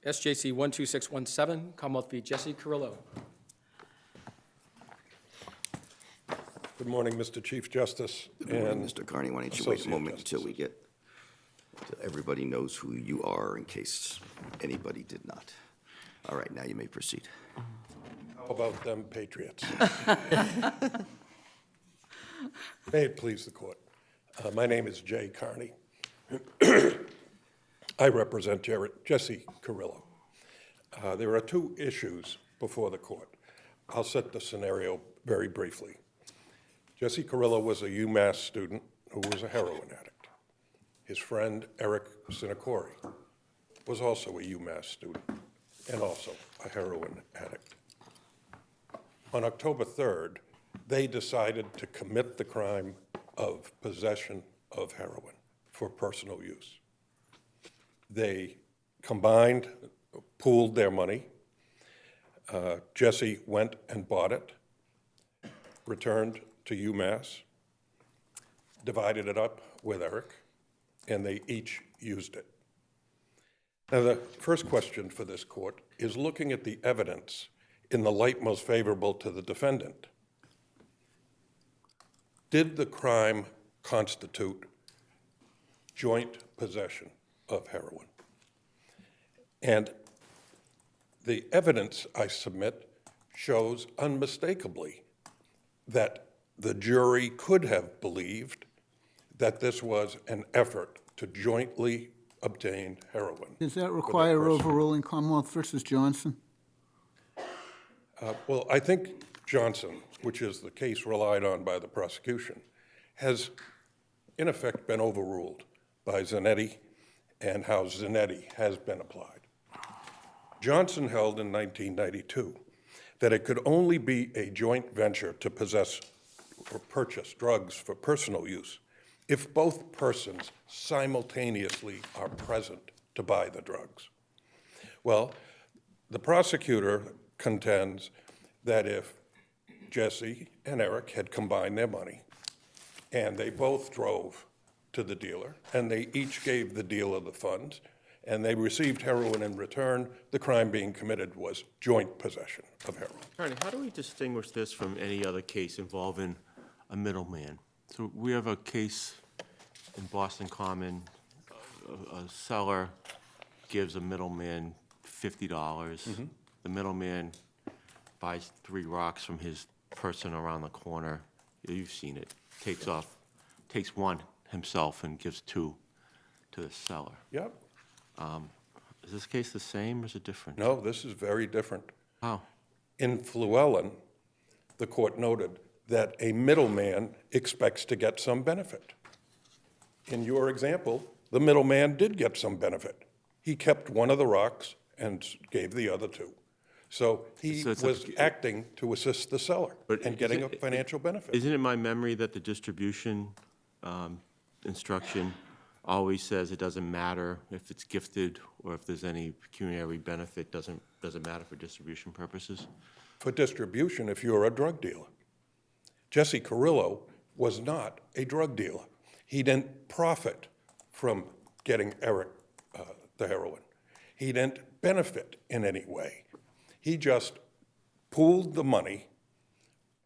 SJC-12617, Commonwealth v. Jesse Carrillo. Good morning, Mr. Chief Justice. Good morning, Mr. Carney. Why don't you wait a moment until everybody knows who you are in case anybody did not. All right, now you may proceed. How about them Patriots? May it please the court. My name is Jay Carney. I represent Jesse Carrillo. There are two issues before the court. I'll set the scenario very briefly. Jesse Carrillo was a UMass student who was a heroin addict. His friend, Eric Sinacori, was also a UMass student and also a heroin addict. On October 3rd, they decided to commit the crime of possession of heroin for personal use. They combined, pooled their money. Jesse went and bought it, returned to UMass, divided it up with Eric, and they each used it. Now, the first question for this court is looking at the evidence in the light most favorable to the defendant. Did the crime constitute joint possession of heroin? And the evidence I submit shows unmistakably that the jury could have believed that this was an effort to jointly obtain heroin. Does that require overruling Commonwealth versus Johnson? Well, I think Johnson, which is the case relied on by the prosecution, has in effect been overruled by Zanetti and how Zanetti has been applied. Johnson held in 1992 that it could only be a joint venture to possess or purchase drugs for personal use if both persons simultaneously are present to buy the drugs. Well, the prosecutor contends that if Jesse and Eric had combined their money and they both drove to the dealer and they each gave the dealer the funds and they received heroin in return, the crime being committed was joint possession of heroin. Attorney, how do we distinguish this from any other case involving a middleman? So we have a case in Boston Common, a seller gives a middleman $50. Mm-hmm. The middleman buys 3 rocks from his person around the corner. You've seen it. Takes one himself and gives 2 to the seller. Yep. Is this case the same or is it different? No, this is very different. How? In Fluellen, the court noted that a middleman expects to get some benefit. In your example, the middleman did get some benefit. He kept one of the rocks and gave the other 2. So he was acting to assist the seller and getting a financial benefit. Isn't it my memory that the distribution instruction always says it doesn't matter if it's gifted or if there's any pecuniary benefit, doesn't matter for distribution purposes? For distribution, if you're a drug dealer. Jesse Carrillo was not a drug dealer. He didn't profit from getting Eric the heroin. He didn't benefit in any way. He just pooled the money,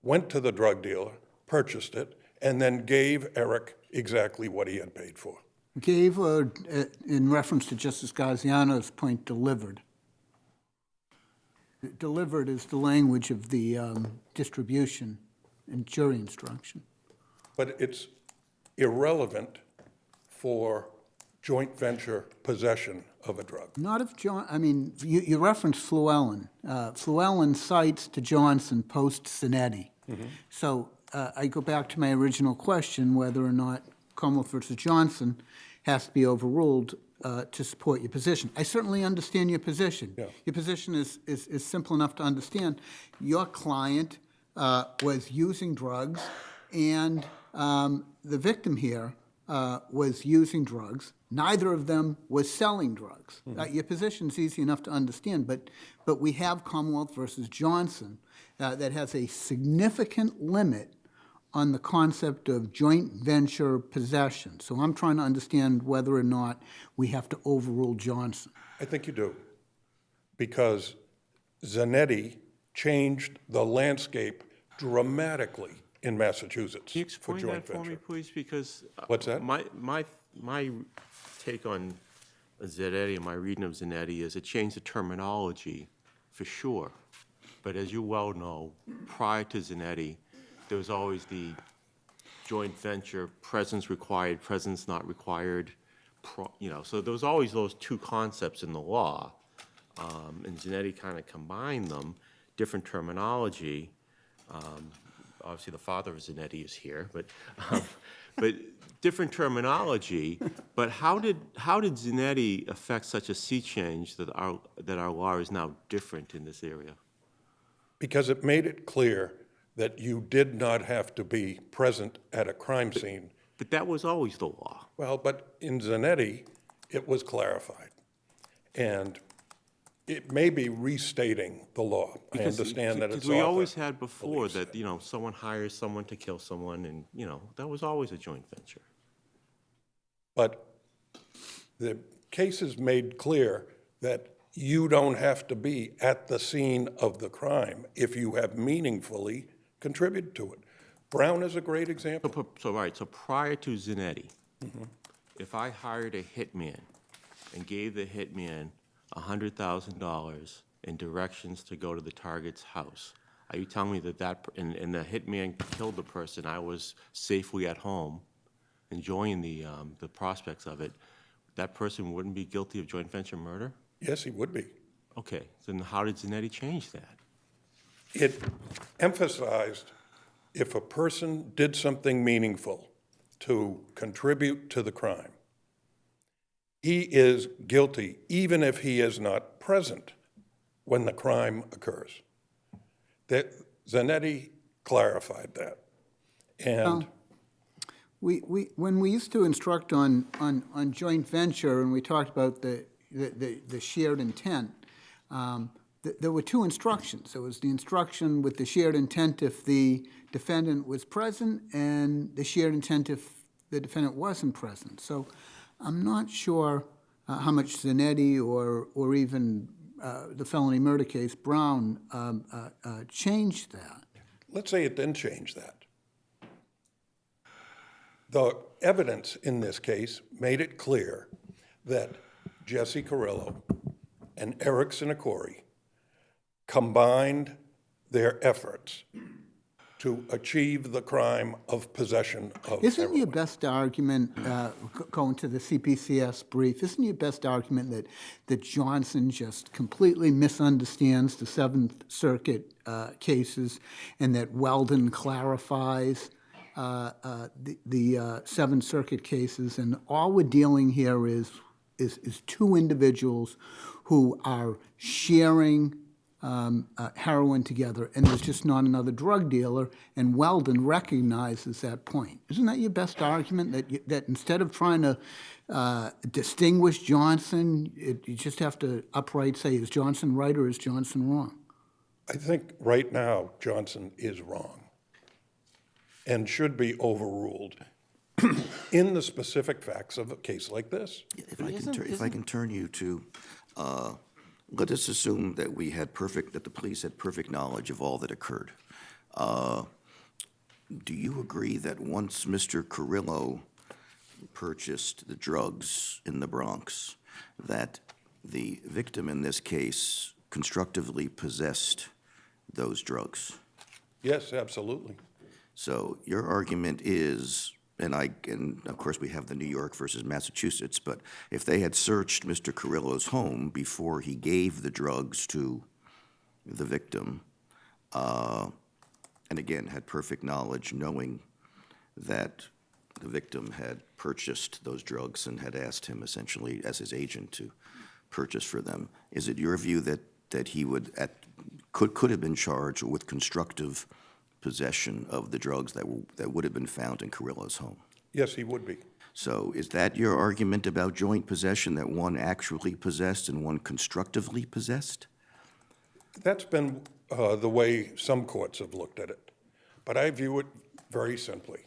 went to the drug dealer, purchased it, and then gave Eric exactly what he had paid for. Gave, in reference to Justice Gaziano's point, delivered. Delivered is the language of the distribution and jury instruction. But it's irrelevant for joint venture possession of a drug. Not if you referenced Fluellen. Fluellen cites to Johnson post-Zanetti. Mm-hmm. So I go back to my original question, whether or not Commonwealth versus Johnson has to be overruled to support your position. I certainly understand your position. Yeah. Your position is simple enough to understand. Your client was using drugs, and the victim here was using drugs. Neither of them was selling drugs. Mm-hmm. Your position's easy enough to understand, but we have Commonwealth versus Johnson that has a significant limit on the concept of joint venture possession. So I'm trying to understand whether or not we have to overrule Johnson. I think you do. because Zanetti changed the landscape dramatically in Massachusetts Can you for explain joint that for me, venture. please? Because What's that? my take on Zanetti and my reading of Zanetti is it changed the terminology for sure. But as you well know, prior to Zanetti, there was always the joint venture, presence required, presence not required, so there was always those two concepts in the law. And Zanetti kind of combined them, different terminology. Obviously, the father of Zanetti is here, but different terminology. But how did Zanetti affect such a sea change that our law is now different in this area? Because it made it clear that you did not have to be present at a crime scene. But that was always the law. Well, but in Zanetti, it was clarified. And it may be restating the law. I understand that it's Because we author always had before believes that, someone hires someone to kill someone, and, that was always a joint venture. But the cases made clear that you don't have to be at the scene of the crime if you have meaningfully contributed to it. Brown is a great example. So prior to Zanetti, if I hired a hitman and gave the hitman $100,000 in directions to go to the target's house, are you telling me and the hitman killed the person, I was safely at home, enjoying the prospects of it, that person wouldn't be guilty of joint venture murder? Yes, he would be. Okay, then how did Zanetti change that? It emphasized if a person did something meaningful to contribute to the crime, he is guilty even if he is not present when the crime occurs. That Zanetti clarified that. And When we used to instruct on joint venture, and we talked about the shared intent, there were two instructions. There was the instruction with the shared intent if the defendant was present, and the shared intent if the defendant wasn't present. So I'm not sure how much Zanetti or even the felony murder case, Brown, changed that. let's say it didn't change that. The evidence in this case made it clear that Jesse Carrillo and Eric Sinacori combined their efforts to achieve the crime of possession of Isn't heroin. your best argument, going to the CPCS brief, isn't your best argument that Johnson just completely misunderstands the Seventh Circuit cases and that Weldon clarifies the Seventh Circuit cases, and all we're dealing here is two individuals who are sharing heroin together, and there's just not another drug dealer, and Weldon recognizes that point. Isn't that your best argument, that instead of trying to distinguish Johnson, you just have to upright say, is Johnson right or is Johnson wrong? I think right now Johnson is wrong and should be overruled in the specific facts of a case like this. If I can turn you to, let us assume that that the police had perfect knowledge of all that occurred. Do you agree that once Mr. Carrillo purchased the drugs in the Bronx, that the victim in this case constructively possessed those drugs? Yes, absolutely. So your argument is, and of course we have the New York versus Massachusetts, but if they had searched Mr. Carrillo's home before he gave the drugs to the victim, and again had perfect knowledge, knowing that the victim had purchased those drugs and had asked him essentially as his agent to purchase for them, is it your view that he could have been charged with constructive possession of the drugs that would have been found in Carrillo's home? Yes, he would be. So is that your argument about joint possession, that one actually possessed and one constructively possessed? That's been the way some courts have looked at it. But I view it very simply.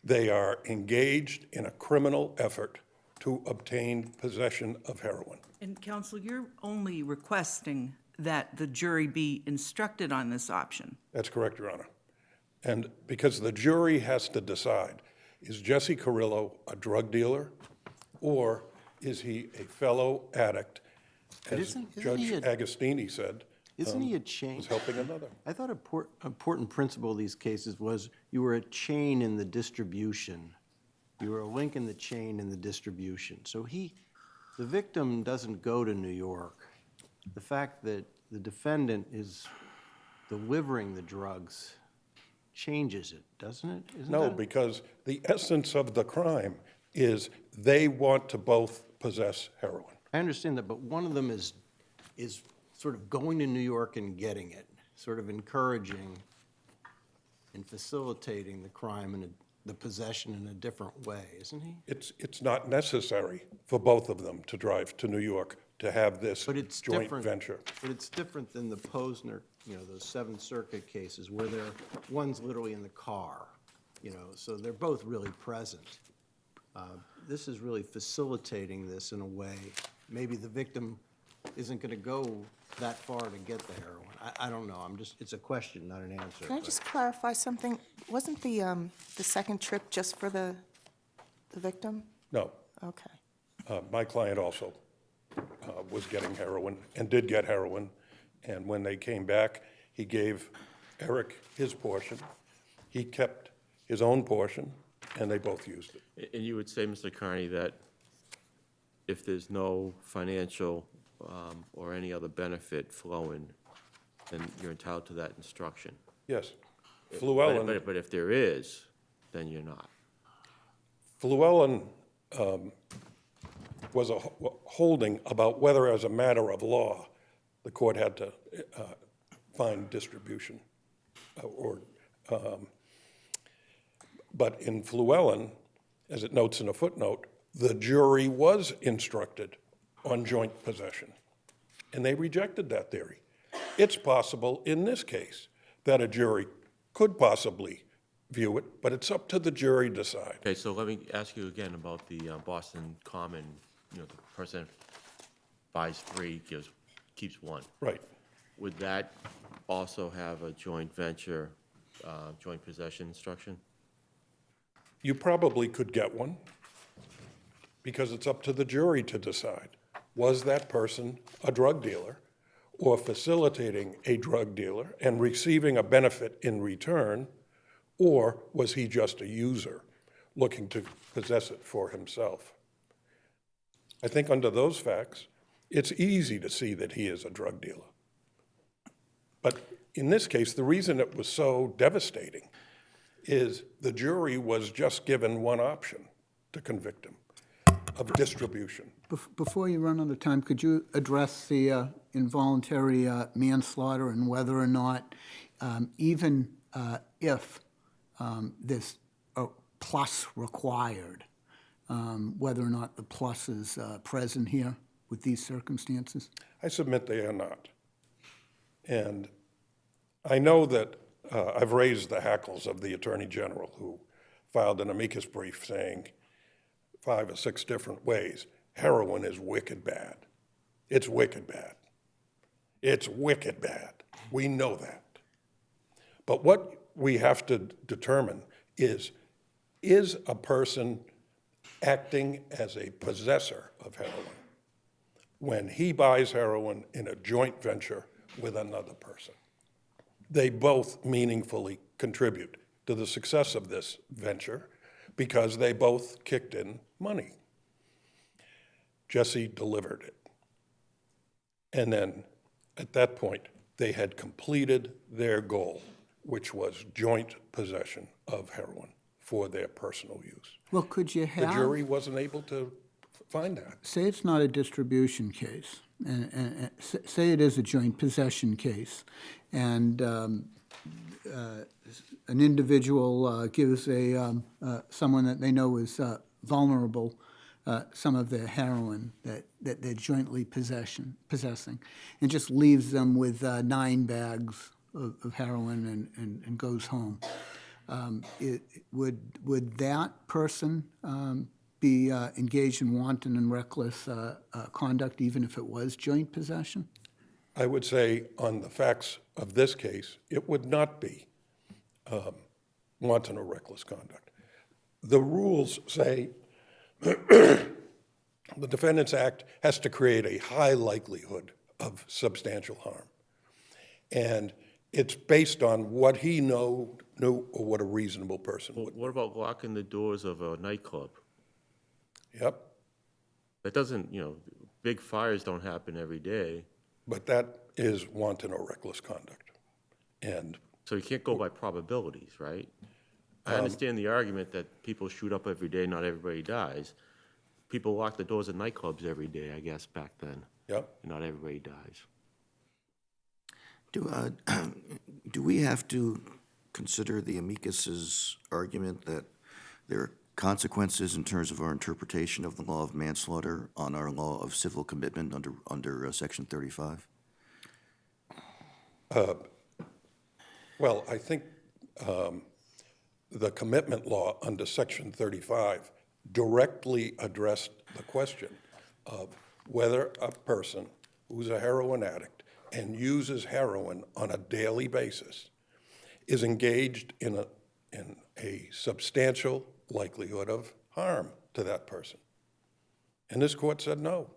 They are engaged in a criminal effort to obtain possession of heroin. And counsel, you're only requesting that the jury be instructed on this option. That's correct, Your Honor. And because the jury has to decide, is Jesse Carrillo a drug dealer, or is he a fellow addict, as isn't Judge he a- Agostini said, Isn't he a chain? was helping another? I thought an important principle of these cases was you were a chain in the distribution. You were a link in the chain in the distribution. So the victim doesn't go to New York. The fact that the defendant is delivering the drugs changes it, doesn't it? Isn't No, that- because the essence of the crime is they want to both possess heroin. I understand that, but one of them is sort of going to New York and getting it, sort of encouraging and facilitating the crime and the possession in a different way, isn't he? It's not necessary for both of them to drive to New York to have this But it's joint different. venture. But it's different than the Posner, those Seventh Circuit cases where one's literally in the car, so they're both really present. This is really facilitating this in a way. Maybe the victim isn't going to go that far to get the heroin. I don't know. It's a question, not an answer. Can I just clarify something? Wasn't the second trip just for the victim? No, Okay. my client also was getting heroin and did get heroin. And when they came back, he gave Eric his portion. He kept his own portion, and they both used it. And you would say, Mr. Carney, that if there's no financial or any other benefit flowing, then you're entitled to that instruction? Yes. Fluellen. But if there is, then you're not. Fluellen was a holding about whether, as a matter of law, the court had to find distribution. But in Fluellen, as it notes in a footnote, the jury was instructed on joint possession, and they rejected that theory. It's possible in this case that a jury could possibly view it, but it's up to the jury to decide. Okay, so let me ask you again about the Boston Common, the person buys 3, keeps 1. Right. Would that also have a joint venture, joint possession instruction? You probably could get one, because it's up to the jury to decide. Was that person a drug dealer or facilitating a drug dealer and receiving a benefit in return, or was he just a user looking to possess it for himself? I think under those facts, it's easy to see that he is a drug dealer. But in this case, the reason it was so devastating is the jury was just given one option to convict him of distribution. Before you run out of time, could you address the involuntary manslaughter and whether or not, even if there's a plus required, whether or not the plus is present here with these circumstances? I submit they are not. And I know that I've raised the hackles of the Attorney General, who filed an amicus brief saying 5 or 6 different ways, heroin is wicked bad. It's wicked bad. It's wicked bad. We know that. But what we have to determine is a person acting as a possessor of heroin when he buys heroin in a joint venture with another person? They both meaningfully contribute to the success of this venture because they both kicked in money. Jesse delivered it. And then at that point, they had completed their goal, which was joint possession of heroin for their personal use. Well, could you The have... jury wasn't able to find that. Say it's not a distribution case, and say it is a joint possession case, and an individual gives someone that they know is vulnerable some of their heroin that they're jointly possessing, and just leaves them with 9 bags of heroin and goes home. Would that person be engaged in wanton and reckless conduct, even if it was joint possession? I would say on the facts of this case, it would not be wanton or reckless conduct. The rules say the Defendants Act has to create a high likelihood of substantial harm. And it's based on what he knew or what a reasonable person would. What about locking the doors of a nightclub? Yep, That doesn't, big fires don't happen every day, but that is wanton or reckless conduct. And so you can't go by probabilities, right? I understand the argument that people shoot up every day, not everybody dies. People lock the doors of nightclubs every day, I guess, back then. yep, Not everybody dies. Do we have to consider the amicus's argument that there are consequences in terms of our interpretation of the law of manslaughter on our law of civil commitment under Section 35? well, I think the commitment law under Section 35 directly addressed the question of whether a person who's a heroin addict and uses heroin on a daily basis is engaged in a substantial likelihood of harm to that person. And this court said no.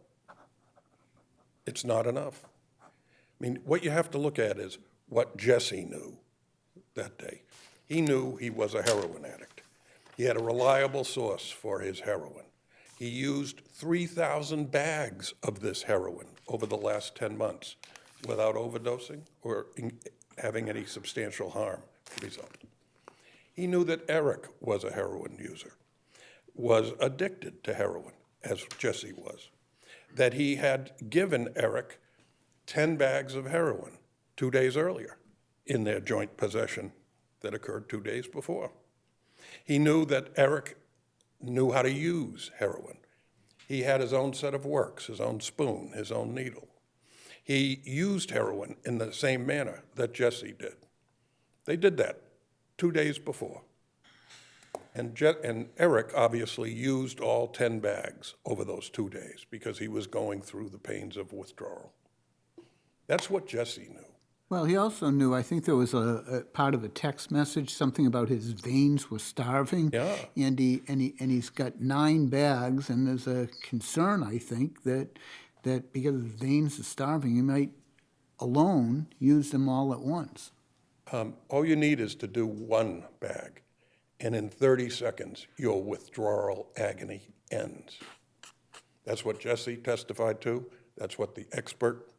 It's not enough. I mean, what you have to look at is what Jesse knew that day. He knew he was a heroin addict. He had a reliable source for his heroin. He used 3,000 bags of this heroin over the last 10 months without overdosing or having any substantial harm result. He knew that Eric was a heroin user, was addicted to heroin, as Jesse was, that he had given Eric 10 bags of heroin 2 days earlier in their joint possession that occurred 2 days before. He knew that Eric knew how to use heroin. He had his own set of works, his own spoon, his own needle. He used heroin in the same manner that Jesse did. They did that 2 days before. And Eric obviously used all 10 bags over those 2 days because he was going through the pains of withdrawal. That's what Jesse knew. Well, he also knew, I think there was a part of a text message, something about his veins were starving. Yeah. And he's got 9 bags, and there's a concern, I think, that because his veins are starving, he might alone use them all at once. All you need is to do 1 bag, and in 30 seconds, your withdrawal agony ends. That's what Jesse testified to. That's what the expert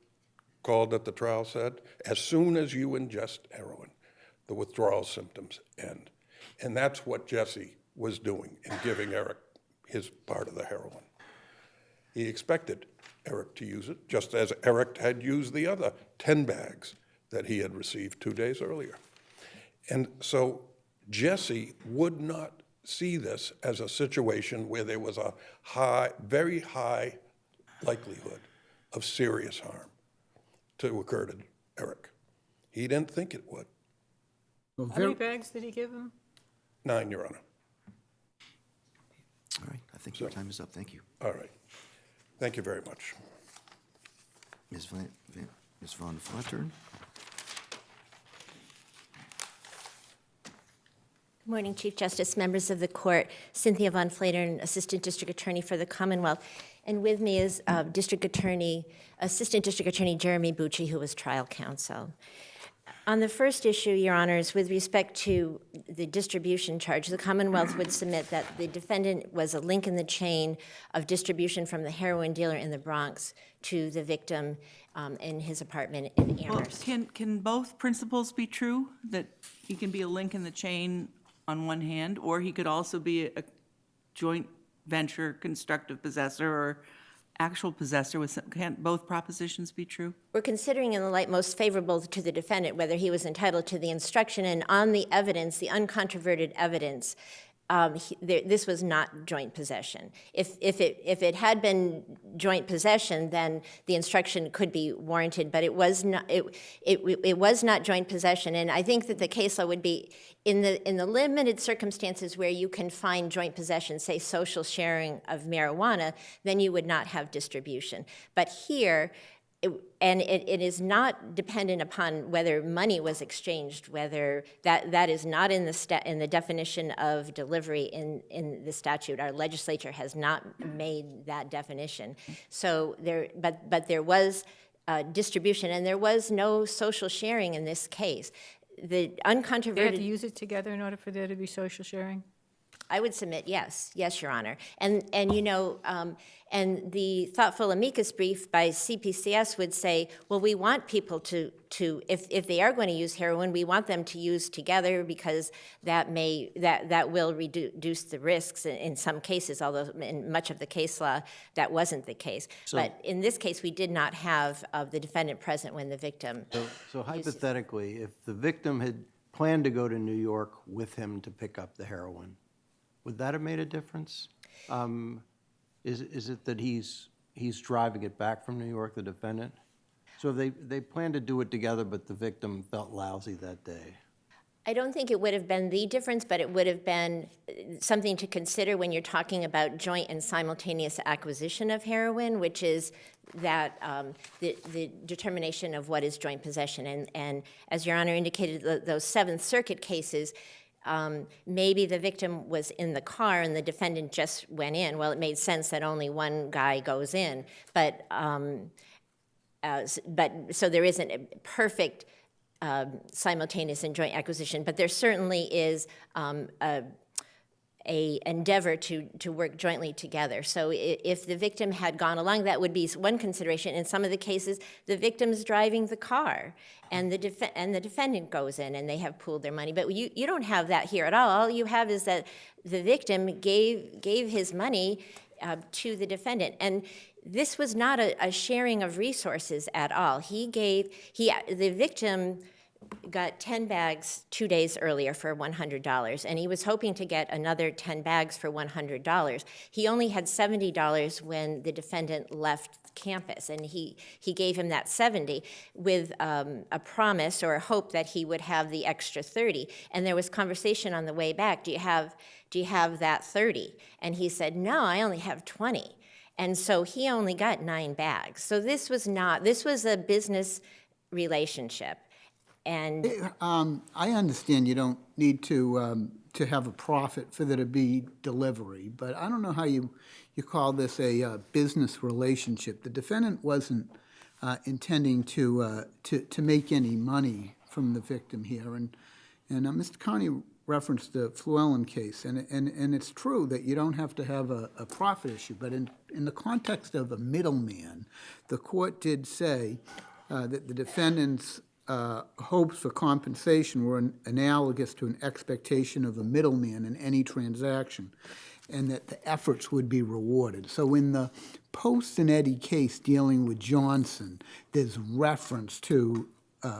called at the trial said. As soon as you ingest heroin, the withdrawal symptoms end. And that's what Jesse was doing in giving Eric his part of the heroin. He expected Eric to use it, just as Eric had used the other 10 bags that he had received 2 days earlier. And so Jesse would not see this as a situation where there was a very high likelihood of serious harm to occur to Eric. He didn't think it would. Well, How many bags did he give him? 9, Your Honor. All right, I think your time is up. Thank you. All right. Thank you very much. Ms. Von Flattern? Good morning, Chief Justice, members of the court. Cynthia Von Flattern, Assistant District Attorney for the Commonwealth. And with me is Assistant District Attorney Jeremy Bucci, who was trial counsel. On the first issue, Your Honors, with respect to the distribution charge, the Commonwealth would submit that the defendant was a link in the chain of distribution from the heroin dealer in the Bronx to the victim in his apartment in Well, Amherst. can both principles be true? That he can be a link in the chain on one hand, or he could also be a joint venture constructive possessor or actual possessor with some, can't both propositions be true? We're considering in the light most favorable to the defendant whether he was entitled to the instruction, and on the evidence, the uncontroverted evidence, this was not joint possession. If it had been joint possession, then the instruction could be warranted, but it was not. It was not joint possession, and I think that the case law would be in the limited circumstances where you can find joint possession, say social sharing of marijuana, then you would not have distribution. But here. It is not dependent upon whether money was exchanged, whether that is not in the definition of delivery in the statute. Our legislature has not made that definition. So but there was distribution, and there was no social sharing in this case. The They have to uncontroverted. use it together in order for there to be social sharing? I would submit yes, Your Honor. And you know, and the thoughtful amicus brief by CPCS would say, well, we want people to if they are going to use heroin, we want them to use together because that will reduce the risks in some cases, although in much of the case law that wasn't the case. But in this case, we did not have the defendant present when the victim. So hypothetically, if the victim had planned to go to New York with him to pick up the heroin, would that have made a difference? Is it that he's driving it back from New York, the defendant? So they planned to do it together, but the victim felt lousy that day. I don't think it would have been the difference, but it would have been something to consider when you're talking about joint and simultaneous acquisition of heroin, which is that the determination of what is joint possession. And as Your Honor indicated, those Seventh Circuit cases, maybe the victim was in the car and the defendant just went in. Well, it made sense that only one guy goes in, but so there isn't a perfect simultaneous and joint acquisition, but there certainly is a endeavor to work jointly together. So if the victim had gone along, that would be one consideration. In some of the cases, the victim's driving the car, and the defendant goes in, and they have pooled their money. But you don't have that here at all. All you have is that the victim gave his money to the defendant, and this was not a sharing of resources at all. The victim got 10 bags 2 days earlier for $100, and he was hoping to get another 10 bags for $100. He only had $70 when the defendant left campus, and he gave him that 70 with a promise or a hope that he would have the extra 30. And there was conversation on the way back, do you have that 30? And he said, no, I only have 20. And so he only got 9 bags. So this was a business relationship. And I understand you don't need to have a profit for there to be delivery, but I don't know how you call this a business relationship. The defendant wasn't intending to make any money from the victim here, and Mr. Carney referenced the Flewellen case, and it's true that you don't have to have a profit issue, but in the context of a middleman, the court did say that the defendant's hopes for compensation were analogous to an expectation of a middleman in any transaction, and that the efforts would be rewarded. So in the Post-Zanetti case dealing with Johnson, there's reference to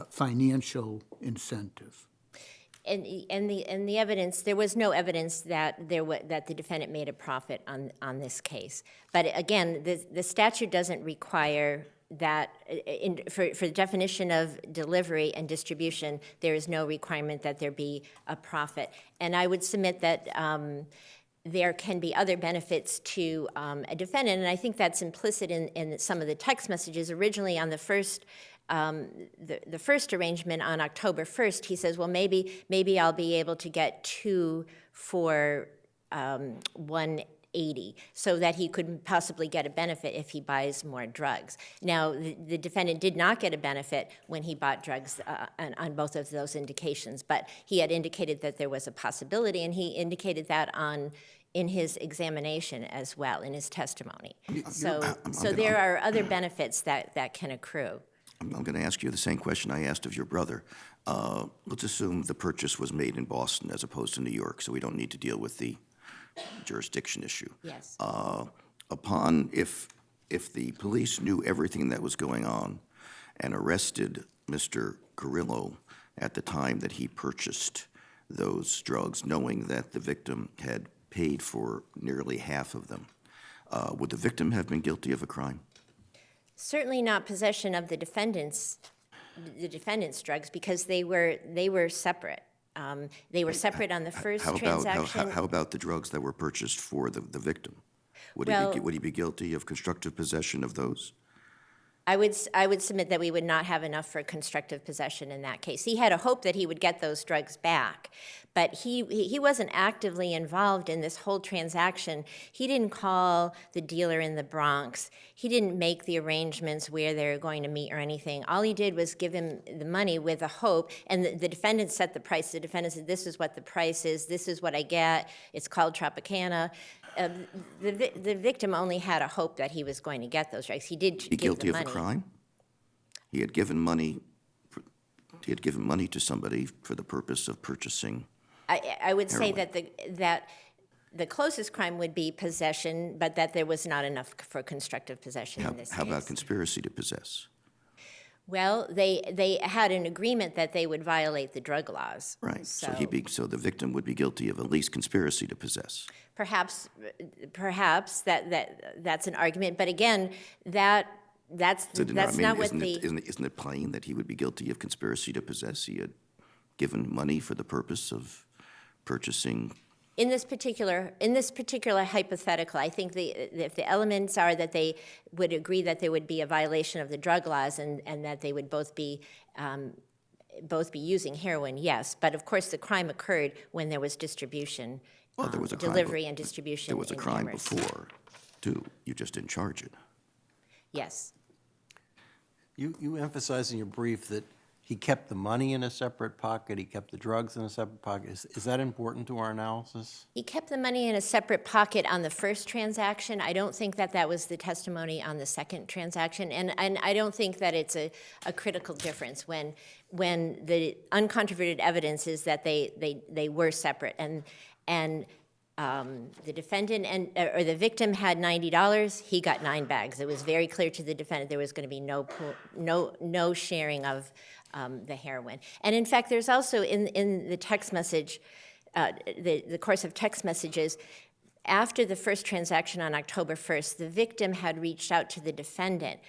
financial incentive. And the evidence, there was no evidence that the defendant made a profit on this case. But again, the statute doesn't require that for the definition of delivery and distribution, there is no requirement that there be a profit. And I would submit that there can be other benefits to a defendant, and I think that's implicit in some of the text messages. Originally on the first arrangement on October 1st, he says, well, maybe I'll be able to get 2 for $180, so that he could possibly get a benefit if he buys more drugs. Now, the defendant did not get a benefit when he bought drugs on both of those indications, but he had indicated that there was a possibility, and he indicated that in his examination as well, in his testimony. So there are other benefits that can accrue. I'm going to ask you the same question I asked of your brother. Let's assume the purchase was made in Boston as opposed to New York, so we don't need to deal with the jurisdiction issue. Yes. If the police knew everything that was going on and arrested Mr. Carrillo at the time that he purchased those drugs, knowing that the victim had paid for nearly half of them. Would the victim have been guilty of a crime? Certainly not possession of the defendant's drugs, because they were separate. They were separate on the first transaction. How about the drugs that were purchased for the victim? Would he be guilty of constructive possession of those? I would submit that we would not have enough for constructive possession in that case. He had a hope that he would get those drugs back, but he wasn't actively involved in this whole transaction. He didn't call the dealer in the Bronx. He didn't make the arrangements where they were going to meet or anything. All he did was give him the money with a hope, and the defendant set the price. The defendant said, "This is what the price is. This is what I get. It's called Tropicana." The victim only had a hope that he was going to get those drugs. He did give the money. Guilty of a crime? He had given money. He had given money to somebody for the purpose of purchasing. I would say heroin. that the closest crime would be possession, but that there was not enough for constructive possession in this case. How about conspiracy to possess? Well, they had an agreement that they would violate the drug laws. Right. So the victim would be guilty of at least conspiracy to possess. Perhaps that's an argument, but again, that's not what the. Isn't it plain that he would be guilty of conspiracy to possess? He had given money for the purpose of purchasing. In this particular hypothetical, I think if the elements are that they would agree that there would be a violation of the drug laws and that they would both be using heroin, yes. But of course, the crime occurred when there was distribution, Well, there was a crime delivery and distribution. There was a in crime cameras. before, too. You just didn't charge it. Yes. You emphasize in your brief that he kept the money in a separate pocket, he kept the drugs in a separate pocket. Is that important to our analysis? He kept the money in a separate pocket on the first transaction. I don't think that was the testimony on the second transaction, and I don't think that it's a critical difference when the uncontroverted evidence is that they were separate, and the defendant or the victim had $90. He got 9 bags. It was very clear to the defendant there was going to be no sharing of the heroin. And in fact, there's also in the text message, the course of text messages, after the first transaction on October 1st, the victim had reached out to the defendant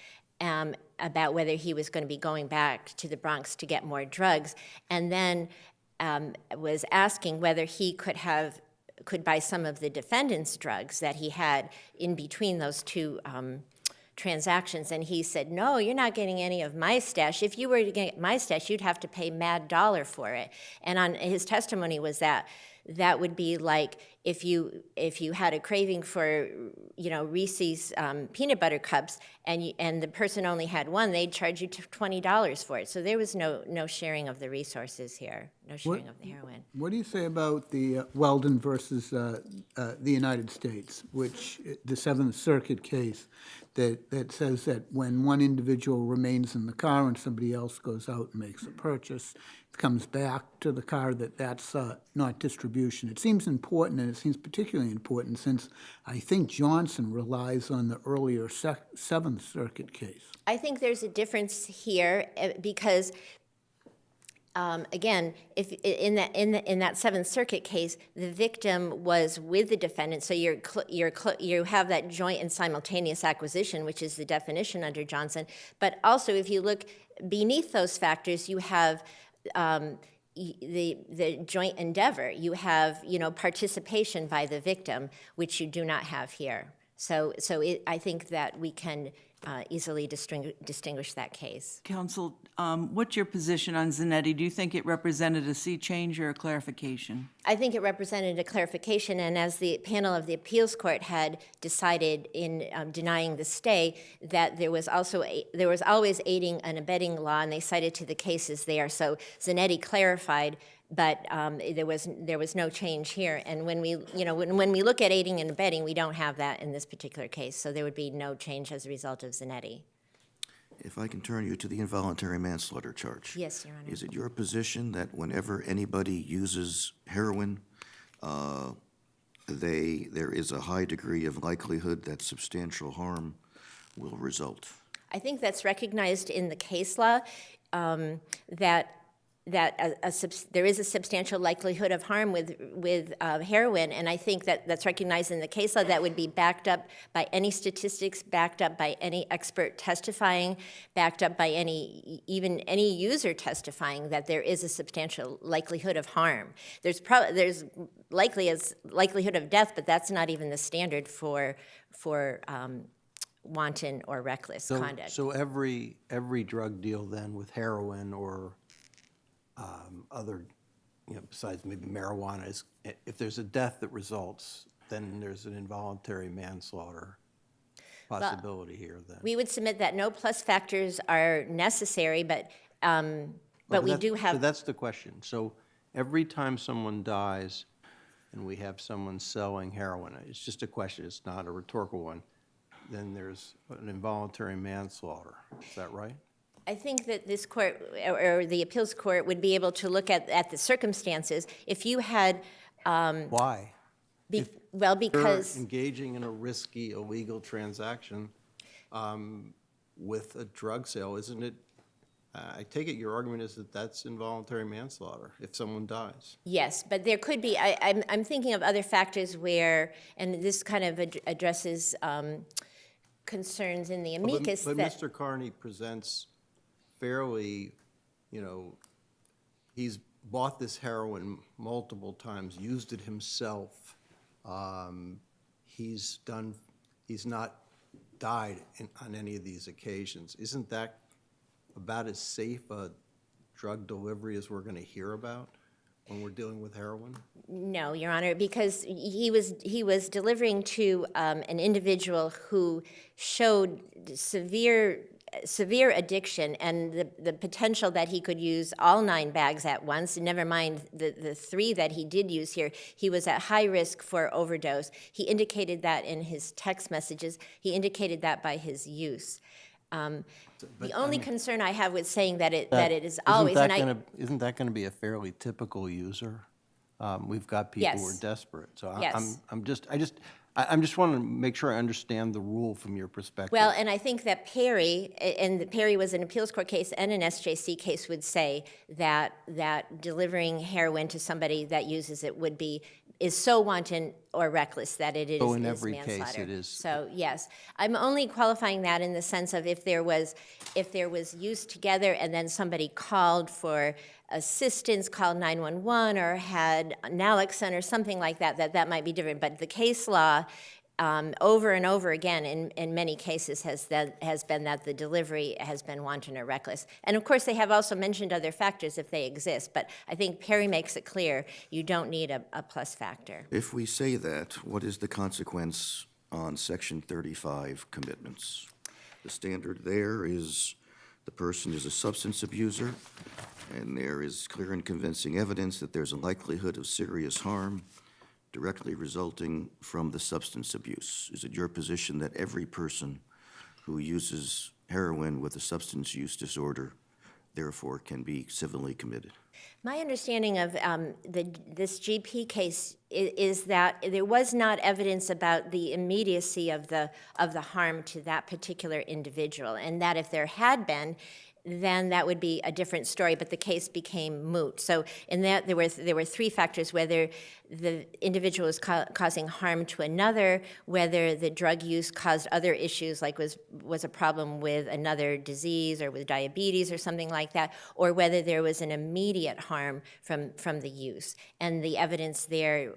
about whether he was going to be going back to the Bronx to get more drugs, and then was asking whether he could buy some of the defendant's drugs that he had in between those two transactions. And he said, "No, you're not getting any of my stash. If you were to get my stash, you'd have to pay mad dollar for it." And on his testimony was that would be like if you had a craving for Reese's peanut butter cups and the person only had one, they'd charge you $20 for it. So there was no sharing of the resources here, no sharing of the heroin. What do you say about the Weldon versus the United States, which the Seventh Circuit case that says that when one individual remains in the car and somebody else goes out and makes a purchase, comes back to the car, that's not distribution? It seems important, and it seems particularly important since I think Johnson relies on the earlier Seventh Circuit case. I think there's a difference here because, again, if in that Seventh Circuit case, the victim was with the defendant, so you have that joint and simultaneous acquisition, which is the definition under Johnson. But also, if you look beneath those factors, you have the joint endeavor. You have participation by the victim, which you do not have here. So I think that we can easily distinguish that case. Counsel, what's your position on Zanetti? Do you think it represented a sea change or a clarification? I think it represented a clarification, and as the panel of the appeals court had decided in denying the stay, that there was always aiding and abetting law, and they cited to the cases there. So Zanetti clarified, but there was no change here. And when we look at aiding and abetting, we don't have that in this particular case. So there would be no change as a result of Zanetti. If I can turn you to the involuntary manslaughter charge. Yes, Your Honor. Is it your position that whenever anybody uses heroin, there is a high degree of likelihood that substantial harm will result? I think that's recognized in the case law, that there is a substantial likelihood of harm with heroin, and I think that's recognized in the case law. That would be backed up by any statistics, backed up by any expert testifying, backed up by even any user testifying that there is a substantial likelihood of harm. There's likelihood of death, but that's not even the standard for wanton or reckless conduct. So every drug deal then with heroin or other, besides maybe marijuana, is if there's a death that results, then there's an involuntary manslaughter possibility here then. We would submit that no plus factors are necessary, but we do have. So that's the question. So every time someone dies and we have someone selling heroin, it's just a question, it's not a rhetorical one, then there's an involuntary manslaughter. Is that right? I think that this court, or the appeals court, would be able to look at the circumstances. If you had. Why? Because. You're engaging in a risky, illegal transaction with a drug sale, isn't it? I take it your argument is that that's involuntary manslaughter if someone dies. Yes, but there could be, I'm thinking of other factors where, and this kind of addresses concerns in the amicus. But Mr. Carney presents fairly, he's bought this heroin multiple times, used it himself. He's not died on any of these occasions. Isn't that about as safe a drug delivery as we're going to hear about when we're dealing with heroin? No, Your Honor, because he was delivering to an individual who showed severe addiction and the potential that he could use all 9 bags at once, never mind the 3 that he did use here. He was at high risk for overdose. He indicated that in his text messages. He indicated that by his use. The only concern I have with saying that it is always, isn't that going to be a fairly typical user? We've got people who are Yes. desperate. So Yes. I just want to make sure I understand the rule from your perspective. well, and I think that Perry, and Perry was an appeals court case and an SJC case, would say that delivering heroin to somebody that uses it is so wanton or reckless that it is So in every manslaughter. case it is. So yes, I'm only qualifying that in the sense of if there was use together and then somebody called for assistance, called 911 or had naloxone or something like that might be different. But the case law over and over again in many cases has been that the delivery has been wanton or reckless. And of course, they have also mentioned other factors if they exist, but I think Perry makes it clear you don't need a plus factor. If we say that, what is the consequence on Section 35 commitments? The standard there is the person is a substance abuser, and there is clear and convincing evidence that there's a likelihood of serious harm directly resulting from the substance abuse. Is it your position that every person who uses heroin with a substance use disorder therefore can be civilly committed? My understanding of this GP case is that there was not evidence about the immediacy of the harm to that particular individual, and that if there had been, then that would be a different story, but the case became moot. So in that, there were 3 factors: whether the individual was causing harm to another, whether the drug use caused other issues, like was a problem with another disease or with diabetes or something like that, or whether there was an immediate harm from the use. And the evidence there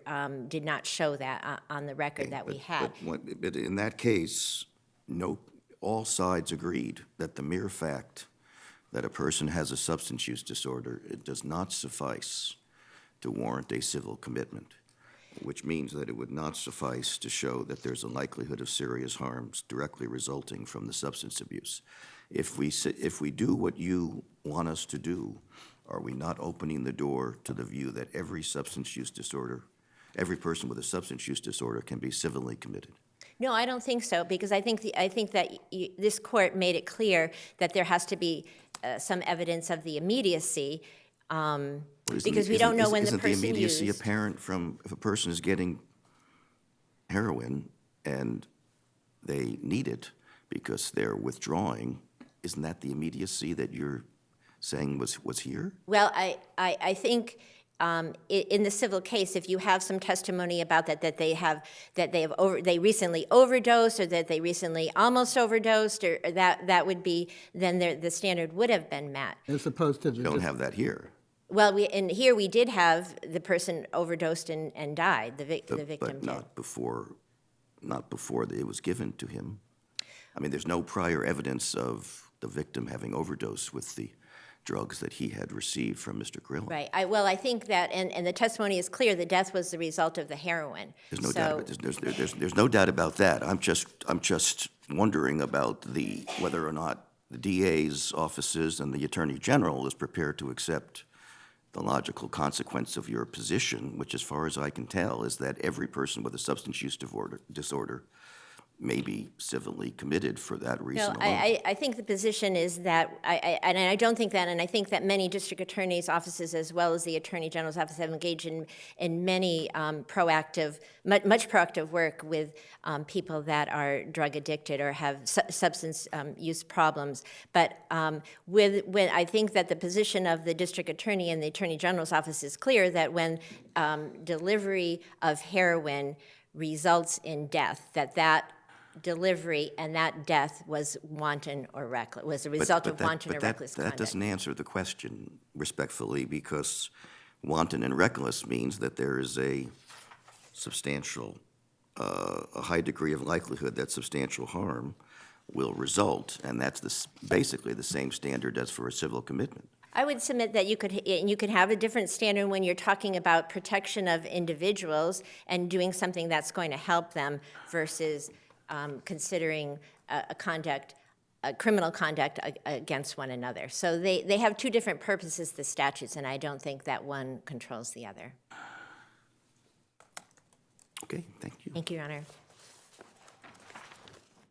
did not show that on the record that we had. But in that case, all sides agreed that the mere fact that a person has a substance use disorder, it does not suffice to warrant a civil commitment, which means that it would not suffice to show that there's a likelihood of serious harms directly resulting from the substance abuse. If we do what you want us to do, are we not opening the door to the view that every person with a substance use disorder can be civilly committed? No, I don't think so, because I think that this court made it clear that there has to be some evidence of the immediacy, because we don't know when the person used. Isn't the immediacy apparent from if a person is getting heroin and they need it because they're withdrawing? Isn't that the immediacy that you're saying was here? Well, I think in the civil case, if you have some testimony about that they recently overdosed or that they recently almost overdosed, or that would be, then the standard would have been met. As opposed to the. You don't have that here. Well, here we did have the person overdosed and died, the victim But did. not before it was given to him. I mean, there's no prior evidence of the victim having overdosed with the drugs that he had received from Mr. Carrillo. Right. I think that, and the testimony is clear, the death was the result of the heroin. There's no doubt about there's no doubt about that. I'm just wondering about whether or not the DA's offices and the Attorney General is prepared to accept the logical consequence of your position, which, as far as I can tell, is that every person with a substance use disorder may be civilly committed for that reason No, alone. I think the position is that, and I don't think that, and I think that many district attorneys' offices, as well as the Attorney General's office, have engaged in many much proactive work with people that are drug addicted or have substance use problems. But when I think that the position of the district attorney and the Attorney General's office is clear that when delivery of heroin results in death, that delivery and that death was wanton or reckless, was a result of wanton or reckless conduct. That doesn't answer the question, respectfully, because wanton and reckless means that there is a substantial, a high degree of likelihood that substantial harm will result, and that's basically the same standard as for a civil commitment. I would submit that you could have a different standard when you're talking about protection of individuals and doing something that's going to help them versus considering criminal conduct against one another. So they have two different purposes, the statutes, and I don't think that one controls the other. Okay, thank you. Thank you, Your Honor.